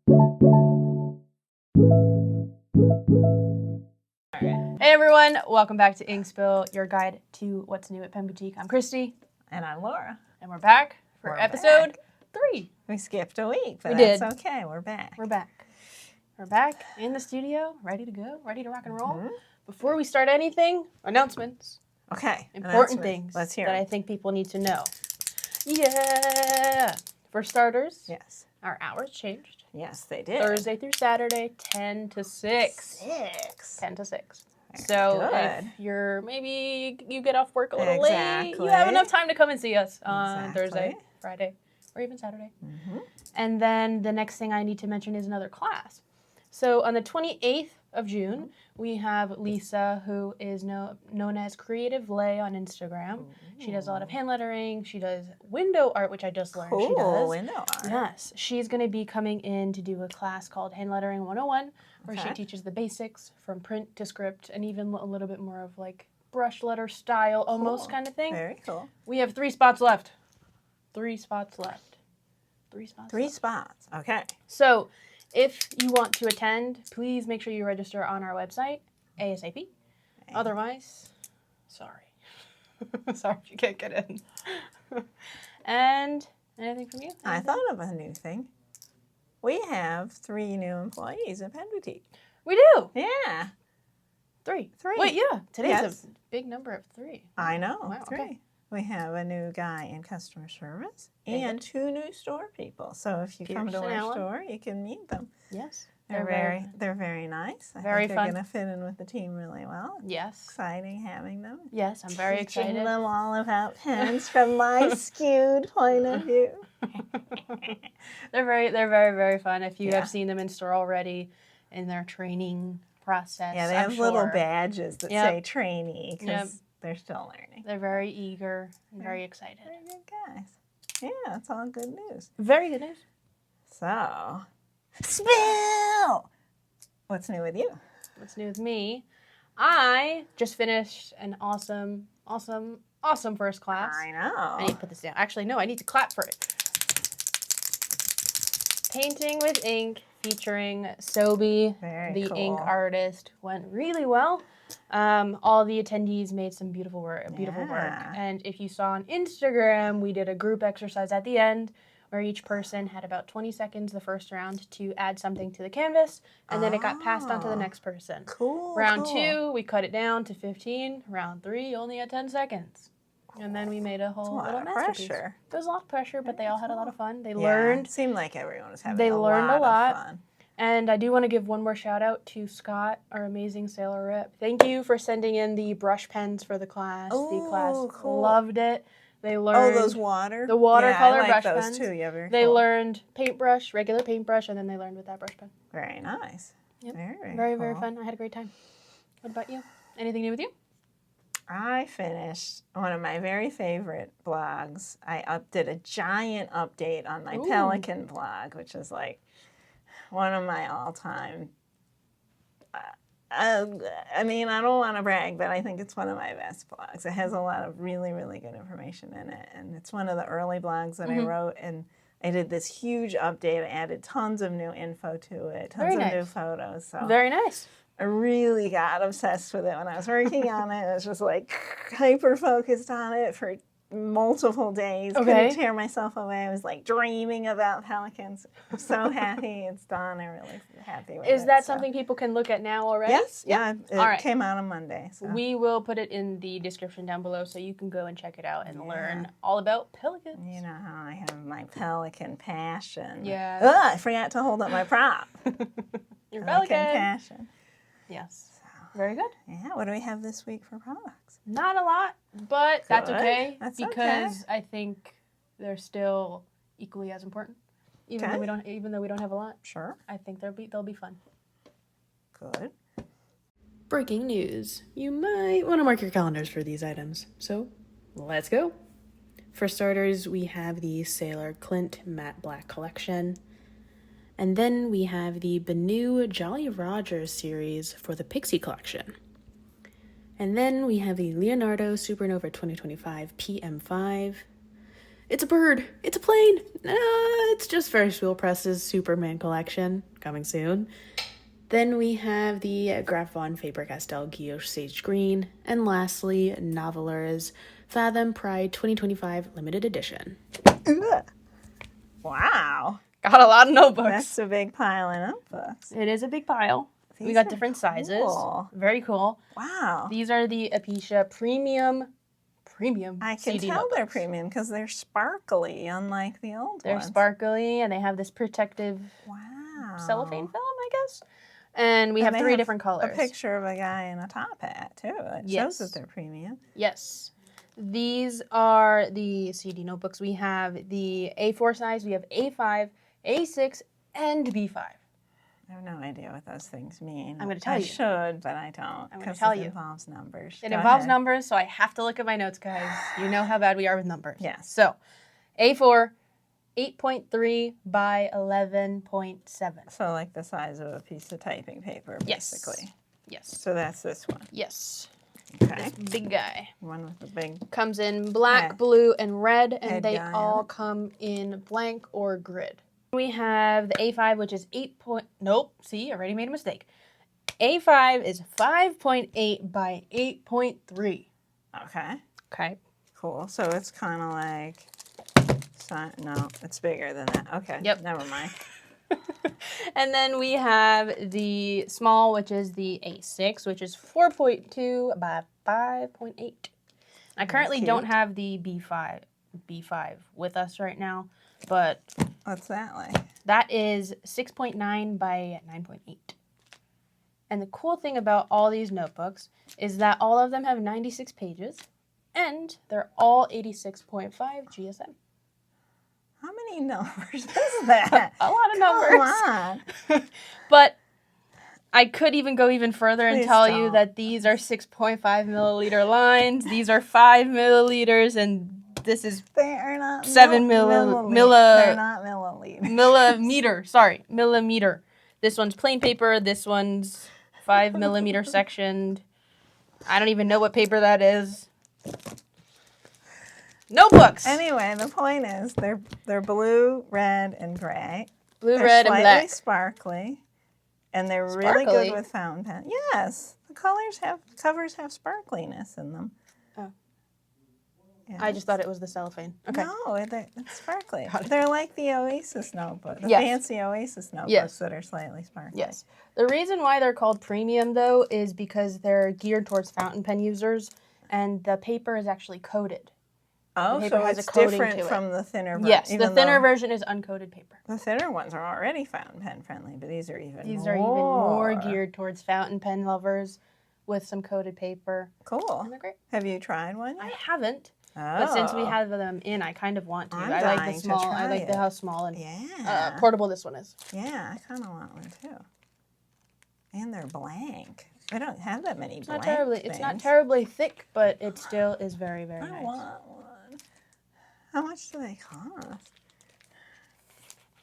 Hey everyone, welcome back to Ink Spill, your guide to what's new at Pen Boutique. I'm Kristi. And I'm Laura. And we're back for episode 3. We skipped a week, but that's okay. We're back. We're back. We're back in the studio, ready to go, ready to rock and roll. Before we start anything, announcements. Okay. Important things Let's hear that I think people need to know. Yeah. For starters, yes, our hours changed. Yes, they did. Thursday through Saturday, 10 to 6. 10 to 6. So if maybe you get off work a little late, you have enough time to come and see us on Thursday, Friday, or even Saturday. And then the next thing I need to mention is another class. So on the 28th of June, we have Lisa, who is known as Creative Lay on Instagram. She does a lot of hand lettering. She does window art, which I just learned she does. Window art. Yes. She's going to be coming in to do a class called Hand Lettering 101, where she teaches the basics from print to script and even a little bit more of like brush letter style, almost kind of thing. Very cool. We have 3 spots left. 3 spots left. 3 spots Three left. spots. Okay. So if you want to attend, please make sure you register on our website, ASAP. Otherwise, sorry. Sorry if you can't get in. And anything from you? I thought of a new thing. We have 3 new employees at Pen Boutique. We do. Yeah. 3. 3. Wait, yeah. Today's a big number of 3. I know. Wow, 3. okay. We have a new guy in customer service and 2 new store people. So if you come to our store, you can meet them. Yes. They're very nice. I think they're going to fit in with the team really well. Yes. Exciting having them. Yes, I'm very excited. Teaching them all about pens from my skewed point of view. They're very fun. If you have seen them in store already in their training process. Yeah, they have little badges that say trainee because they're still learning. They're very eager and very excited. Very good guys. Yeah, it's all good news. Very good news. So, spill! What's new with you? What's new with me? I just finished an awesome first class. I know. I need to put this down. Actually, no, I need to clap for it. Painting with ink featuring Sobi, the ink artist, went really well. All the attendees made some beautiful work. And if you saw on Instagram, we did a group exercise at the end where each person had about 20 seconds the first round to add something to the canvas, and then it got passed on to the next person. Cool. Round 2, we cut it down to 15. Round 3, only at 10 seconds. And then we made a whole little masterpiece. There was a lot of pressure, but they all had a lot of fun. They learned. It seemed like everyone was having a lot of fun. And I do want to give one more shout out to Scott, our amazing sailor rep. Thank you for sending in the brush pens for the class. The class loved it. They learned those watercolor brush those pens. too. Yeah, they learned paintbrush, regular paintbrush, and then they learned with that brush pen. Very nice. Yep. Very very fun. I had a great time. What about you? Anything new with you? I finished one of my very favorite blogs. I did a giant update on my Pelican blog, which is like one of my all-time. I mean, I don't want to brag, but I think it's one of my best blogs. It has a lot of really, really good information in it, and it's one of the early blogs that I wrote, and I did this huge update. I added tons of new info to it, tons of new photos. So very nice. I really got obsessed with it when I was working on it. I was just like hyper-focused on it for multiple days. Couldn't tear myself away. I was like dreaming about pelicans. I'm so happy it's done. I'm really happy with it. Is that something people can look at now already? Yes. Yeah. It came out on Monday. So. We will put it in the description down below so you can go and check it out and learn all about pelicans. You know how I have my pelican passion. Yeah. Ugh, I forgot to hold up my prop. Your pelican passion. Yes. Very good. Yeah. What do we have this week for products? Not a lot, but that's okay. Because I think they're still equally as important. Even though we don't have a lot. Sure. I think they'll be fun. Good. Breaking news. You might want to mark your calendars for these items. So, let's go. For starters, we have the Sailor Clint Matte Black Collection. And then we have the Benu Jolly Rogers series for the Pixie Collection. And then we have the Leonardo Supernova 2025 PM5. It's a bird. It's a plane. It's just Ferris Wheel Press's Superman collection coming soon. Then we have the Graf von Faber-Castell Guilloche Sage Green. And lastly, Noveller's Fathom Pride 2025 Limited Edition. Wow. Got a lot of notebooks. That's a big pile of notebooks. It is a big pile. We got different sizes. Very cool. Wow. These are the Apica premium I can CD tell notebooks. they're premium because they're sparkly, unlike the old ones. They're sparkly, and they have this protective cellophane film, I guess. And we have 3 different colors. A picture of a guy in a top hat, too. It shows that they're premium. Yes. These are the CD notebooks. We have the A4 size, we have A5, A6, and B5. I have no idea what those things mean. I'm going to tell you. I should, but I don't. I'm going to tell you. It involves numbers. It involves numbers, so I have to look at my notes, guys. You know how bad we are with numbers. Yes. So, A4, 8.3 by 11.7. So like the size of a piece of typing paper, basically. Yes. So that's this one. Yes. Okay. This big guy. One with the big... Comes in black, blue, and red, and they guy all come in blank or grid. We have the A5, which is 8 point... Nope. See, I already made a mistake. A5 is 5.8 by 8.3. Okay. Okay. Cool. So it's kind of like... No, it's bigger than that. Okay. Yep. Never mind. And then we have the small, which is the A6, which is 4.2 by 5.8. I currently don't have the B5 with us right now, but... What's that like? That is 6.9 by 9.8. And the cool thing about all these notebooks is that all of them have 96 pages, and they're all 86.5 GSM. How many numbers is that? A lot of numbers. Come on. But I could even go even further and tell you that these are 6.5 milliliter lines. These are 5 milliliters, and this is they are not 7 They're not milliliters. Millimeter. This one's plain paper. This one's 5 millimeter sectioned. I don't even know what paper that is. Notebooks. Anyway, the point is they're blue, red, and gray. Blue, red, and black. Slightly sparkly, and they're really good with fountain pen. Yes, the covers have sparkliness in them. Oh. Yes. I just thought it was the cellophane. Okay. No, it's sparkly. They're like the Oasis notebook, the Yes. fancy Oasis notebooks that are slightly sparkly. Yes. The reason why they're called premium, though, is because they're geared towards fountain pen users, and the paper is actually coated. Oh, so it's different from the thinner version. Yes, the thinner version is uncoated paper. The thinner ones are already fountain pen friendly, but these are even more geared towards fountain pen lovers with some coated paper. Cool. And they're great. Have you tried one yet? I haven't. Oh. But since we have them in, I kind of want to. I'm I like the dying to small. I try like it. how small and Yeah. portable this one is. Yeah, I kind of want one too. And they're blank. They don't have that many blank It's things. not terribly thick, but it still is very, very nice. I want one. How much do they cost?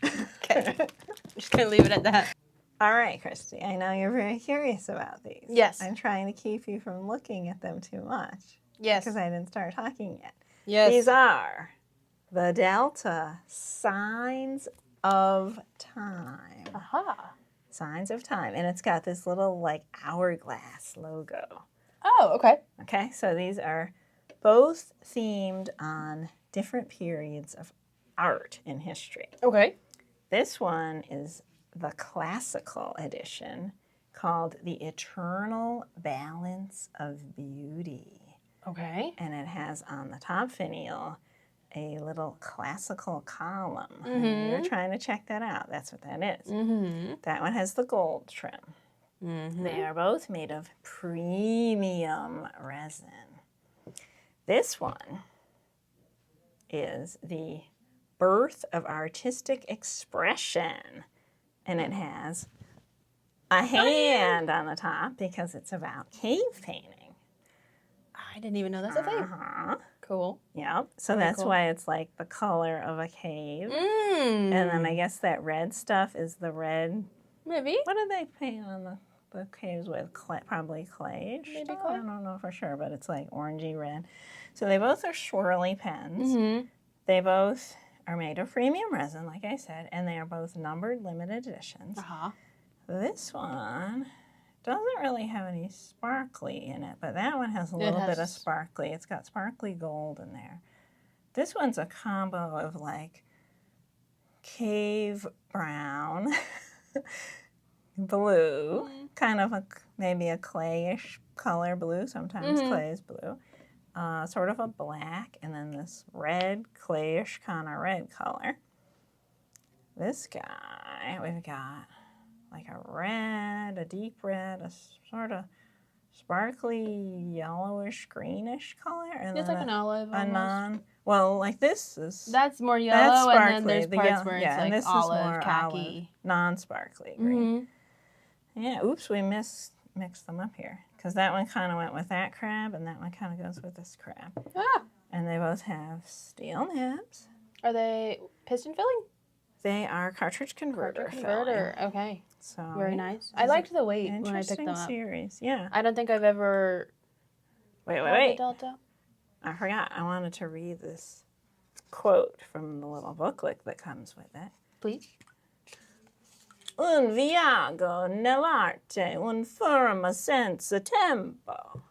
Okay. I'm just going to leave it at that. All right, Kristi. I know you're very curious about these. Yes. I'm trying to keep you from looking at them too much. Yes. Because I didn't start talking yet. Yes. These are the Delta Signs of Time. Aha. Signs of Time. And it's got this little, like, hourglass logo. Oh, okay. Okay, so these are both themed on different periods of art in history. Okay. This one is the classical edition called The Eternal Balance of Beauty. Okay. And it has on the top finial a little classical column. Mm-hmm. You're trying to check that out. That's what that is. Mm-hmm. That one has the gold trim. Mm-hmm. They are both made of premium resin. This one is the Birth of Artistic Expression. And it has a hand on the top because it's about cave painting. I didn't even know that's a thing. Uh-huh. Cool. Yep. So Very that's cool. why it's like the color of a cave. Mm. And then I guess that red stuff is the red. Maybe. What do they paint on the caves with? Probably clay. Maybe stuff? clay. I don't know for sure, but it's like orangey red. So they both are swirly pens. Mm-hmm. They both are made of premium resin, like I said, and they are both numbered limited editions. This one doesn't really have any sparkly in it, but that one has a little bit of sparkly. It's got sparkly gold in there. This one's a combo of like cave brown, blue, kind of maybe a clayish color blue. Sometimes clay is blue. Sort of a black, and then this red, clayish kind of red color. This guy, we've got like a red, a deep red, a sort of sparkly yellowish, greenish color. And it's like an olive almost. Well, like this is... That's more yellow, and then there's parts where it's like this olive, is more khaki. Olive, non-sparkly green. Yeah, oops, we mixed them up here. Because that one kind of went with that crab, and that one kind of goes with this crab. And they both have steel nibs. Are they piston filling? They are cartridge converter filling. Okay. So very nice. I liked the weight when I picked them up. Series, yeah. I don't think I've ever... Wait. Delta. I forgot. I wanted to read this quote from the little booklet that comes with it. Please. Un viaggio nell'arte, un firma senza tempo.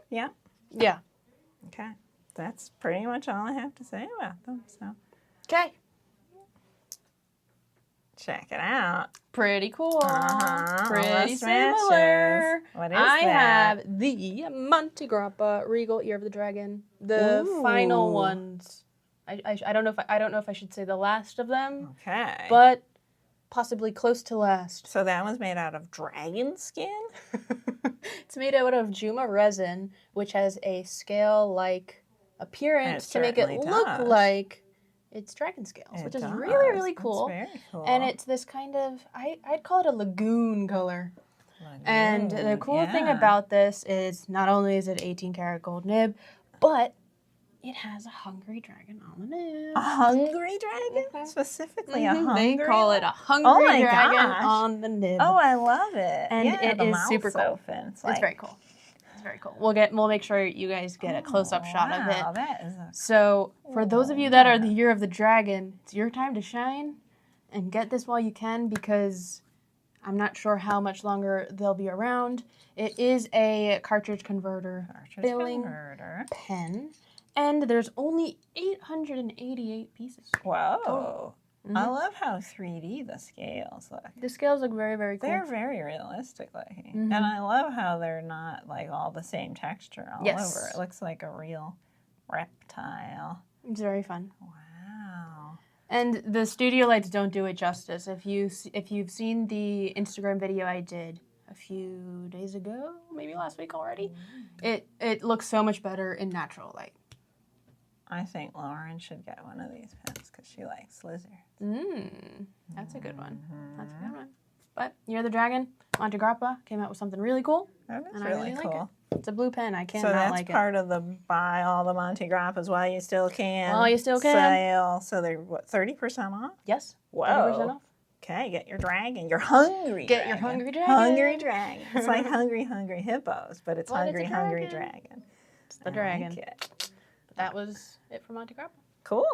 Yeah? Yeah. Okay. That's pretty much all I have to say about them. So. Okay. Check it out. Pretty cool. Pretty What similar. is that? I have the Montegrappa Regal Ear of the Dragon. The final ones. I don't know if I should say the last of them. Okay. But possibly close to last. So that one's made out of dragon skin? It's made out of Juma resin, which has a scale-like appearance to make it look like it's dragon scales, which is really, really cool. That's very cool. And it's this kind of, I'd call it a lagoon color. And the cool thing about this is not only is it 18 karat gold nib, but it has a hungry dragon on the nib. A hungry dragon? Specifically a hungry? They call it a hungry dragon on the nib. Oh, I love it. And it is super cool. It's very cool. It's very cool. We'll make sure you guys get a close-up shot of it. That is so for those of you that are the Year of the Dragon, it's your time to shine and get this while you can, because I'm not sure how much longer they'll be around. It is a cartridge converter filling pen. And there's only 888 pieces. Whoa. I love how 3D the scales look. The scales look very, very cool. They're very realistic looking. And I love how they're not like all the same texture all over. It looks like a real reptile. It's very fun. Wow. And the studio lights don't do it justice. If you've seen the Instagram video I did a few days ago, maybe last week already, it looks so much better in natural light. I think Lauren should get one of these pens because she likes lizards. That's a good one. That's a good one. But Year of the Dragon, Montegrappa came out with something really cool. That is and really I really cool. Like it. It's a blue pen. I can't not like it. So that's part of the buy all the Montegrappas while you still can. While you still can. Sale. So they're, 30% off? Yes. Whoa. 30% off. Okay, get your dragon. Your hungry Get dragon. your hungry dragon. Hungry dragon. It's like hungry hippos, but it's hungry dragon. It's the dragon. Like it. That was it for Montegrappa. Cool.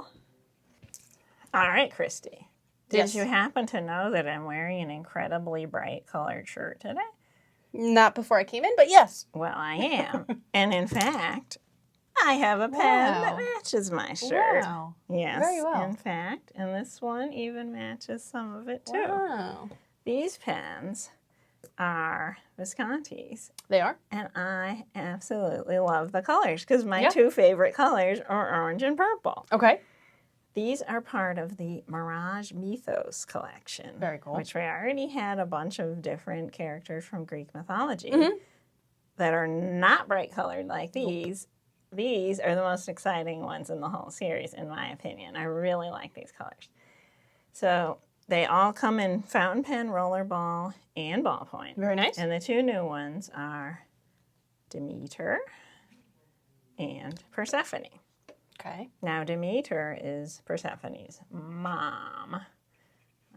All right, Kristi. Did you happen to know that I'm wearing an incredibly bright colored shirt today? Not before I came in, but yes. Well, I am. And in fact, I have a pen that matches my shirt. Wow. Yes. Very well. In fact, and this one even matches some of it too. Wow. These pens are Visconti's. They are? And I absolutely love the colors because my two favorite colors are orange and purple. Okay. These are part of the Mirage Mythos collection. Very cool. Which we already had a bunch of different characters from Greek mythology that are not bright colored like these. These are the most exciting ones in the whole series, in my opinion. I really like these colors. So they all come in fountain pen, rollerball, and ballpoint. Very nice. And the two new ones are Demeter and Persephone. Okay. Now, Demeter is Persephone's mom.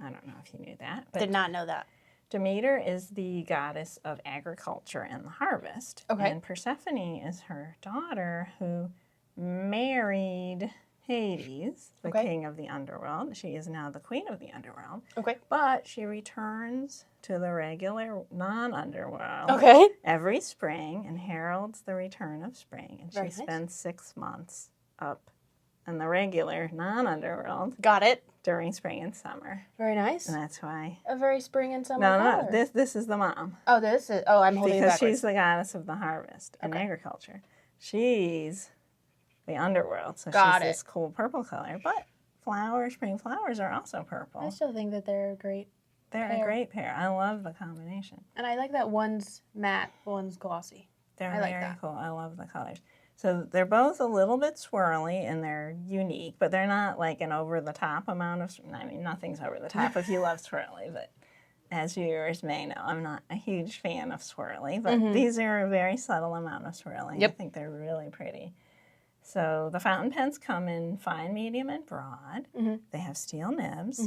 I don't know if you knew that. But did not know that. Demeter is the goddess of agriculture and the harvest. Okay. And Persephone is her daughter who married Hades, the king of the underworld. She is now the queen of the underworld. Okay. But she returns to the regular non-underworld every spring and heralds the return of spring. And she spends 6 months up in the regular non-underworld. Got it. During spring and summer. Very nice. And that's why. A very spring and summer color. No. This is the mom. Oh, this is. Oh, I'm holding it backwards. Because she's the goddess of the harvest and agriculture. She's the underworld. So she's this cool purple color. But spring flowers are also purple. I still think that they're a great pair. They're a great pair. I love the combination. And I like that one's matte, one's glossy. They're very cool. I love the colors. So they're both a little bit swirly and they're unique, but they're not like an over-the-top amount of, I mean, nothing's over the top if you love swirly, but as viewers may know, I'm not a huge fan of swirly, but these are a very subtle amount of swirling. I think they're really pretty. So the fountain pens come in fine, medium, and broad. They have steel nibs,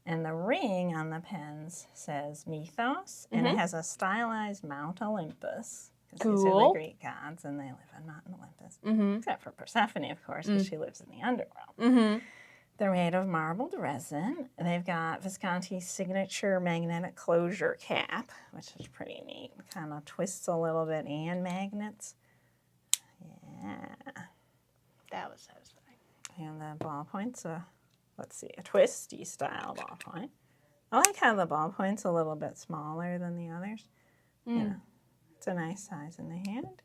and the ring on the pens says Mythos, and it has a stylized Mount Olympus. These are the Greek gods, and they live on Mount Olympus. Except for Persephone, of course, because she lives in the underworld. They're made of marbled resin. They've got Visconti's signature magnetic closure cap, which is pretty neat. Kind of twists a little bit, and magnets. Yeah. That was satisfying. And the ballpoint's a twisty style ballpoint. I like how the ballpoint's a little bit smaller than the others. You know. It's a nice size in the hand.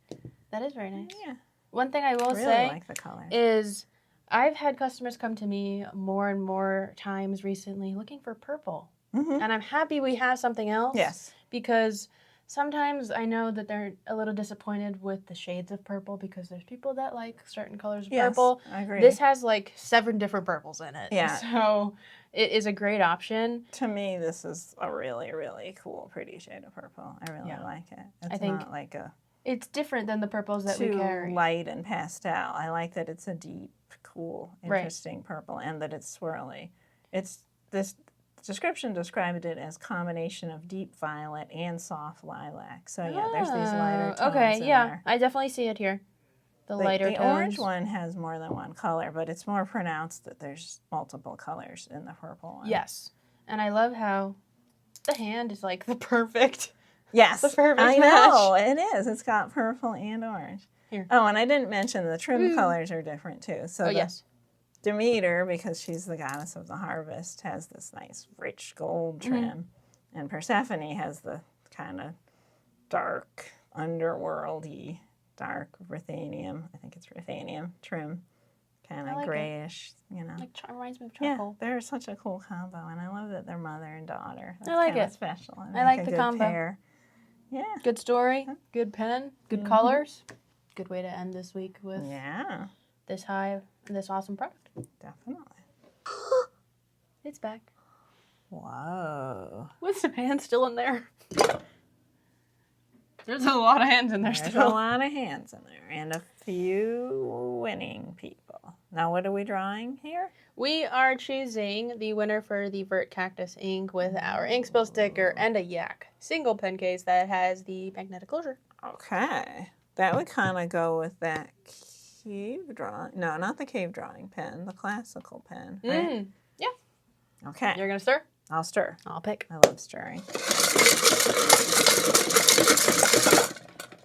That is very nice. Yeah. One thing I will say like the color. Is I've had customers come to me more and more times recently looking for purple. And I'm happy we have something else. Yes. Because sometimes I know that they're a little disappointed with the shades of purple because there's people that like certain colors of purple. I agree. This has like 7 different purples in it. Yeah. So it is a great option. To me, this is a really, really cool, pretty shade of purple. I really like it. It's not like it's different than the purples that we carry. Too light and pastel. I like that it's a deep, cool, interesting purple and that it's swirly. This description described it as combination of deep violet and soft lilac. So yeah, there's these lighter tones in there. I definitely see it here. The lighter tones. The orange one has more than one color, but it's more pronounced that there's multiple colors in the purple one. Yes. And I love how the hand is like the perfect Yes. The perfect I match. know, it is. It's got purple and orange. Here. Oh, and I didn't mention the trim colors are different too. So yes. Demeter, because she's the goddess of the harvest, has this nice rich gold trim. And Persephone has the kind of dark, underworldy, dark ruthenium. I think it's ruthenium trim. Kind of grayish, you know. Like reminds me of charcoal. Yeah, they're such a cool combo, and I love that they're mother and daughter. That's I like it. Special. I like the combo. Pair. Yeah. Good story, good pen, good colors. Good way to end this week with this awesome product. Definitely. It's back. Whoa. With some hands still in there. There's a lot of hands in there still. There's a lot of hands in there, and a few winning people. Now, what are we drawing here? We are choosing the winner for the Vert Cactus ink with our ink spill sticker and a Yak single pen case that has the magnetic closure. Okay. That would kind of go with that cave drawing. No, not the cave drawing pen, the classical pen. Right? Yeah. Okay. You're going to stir? I'll stir. I'll pick. I love stirring.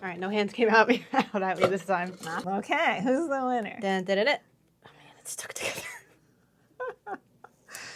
All right, no hands came out at me this time. Okay, who's the winner? Dun, dun, dun, dun. Oh, man, it's stuck together.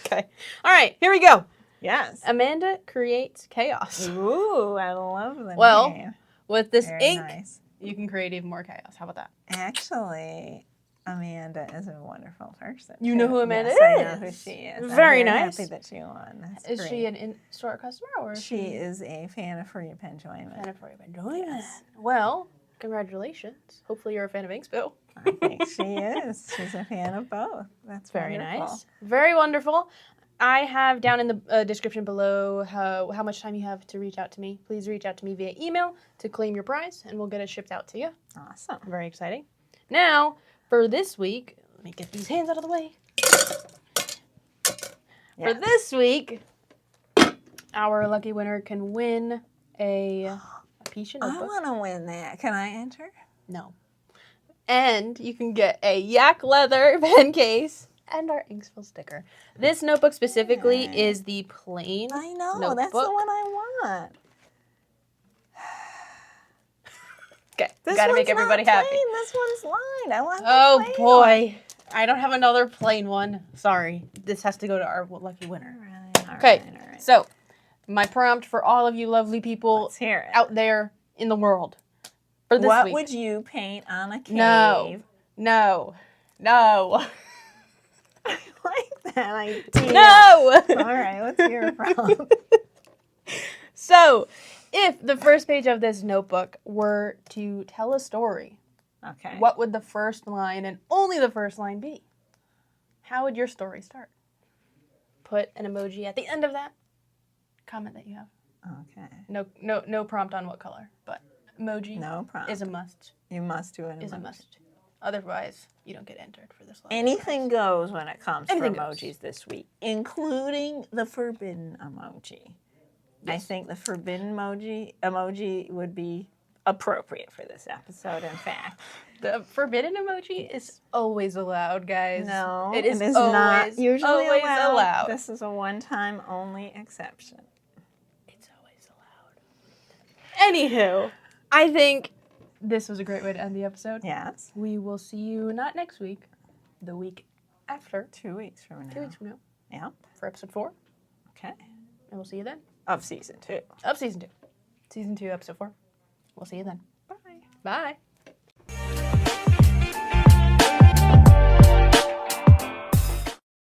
Okay. All right, here we go. Yes. Amanda creates chaos. Ooh, I love the name. Well, with this Very ink, nice. You can create even more chaos. How about that? Actually, Amanda is a wonderful person. You know who Amanda is? I know who she is. Very I'm nice. happy that she won. That's is great. she an in-store customer? Or is she is a fan of For Your Penjoyment. Fan of For Your Penjoyment. Yes. Well, congratulations. Hopefully you're a fan of Inkspill. I think she is. She's a fan of both. That's very wonderful. Nice. Very wonderful. I have down in the description below how much time you have to reach out to me. Please reach out to me via email to claim your prize, and we'll get it shipped out to you. Awesome. Very exciting. Now, for this week, let me get these hands out of the way. For this week, our lucky winner can win a Apica notebook. I want to win that. Can I enter? No. And you can get a yak leather pen case and our Inksville sticker. This notebook specifically is the plain I know, notebook. that's the one I want. Okay, gotta make everybody happy. Plain. This one's lined. I want Oh the plain boy, one. I don't have another plain one. Sorry, this has to go to our lucky winner. All right, Okay, all right. so my prompt for all of you lovely people out there in the world for this week. What would you paint on a cave? No. I like that idea. No. All right, what's your prompt? So, if the first page of this notebook were to tell a story, okay, what would the first line and only the first line be? How would your story start? Put an emoji at the end of that comment that you have. Okay. No prompt on what color, but emoji is a must. You must do an emoji. Is a must. Otherwise, you don't get entered for this. Anything goes when it comes to emojis this week, including the forbidden emoji. Yes. I think the forbidden emoji would be appropriate for this episode, in fact. The forbidden emoji is always allowed, guys. No, it is not usually always allowed. This is a one-time only exception. It's always allowed. Anywho, I think this was a great way to end the episode. Yes. We will see you not next week, the week after. 2 weeks from now. 2 weeks from now. Yeah. For episode 4. Okay. And we'll see you then. Of season 2. Of season 2. Season 2, episode 4. We'll see you then. Bye. Bye.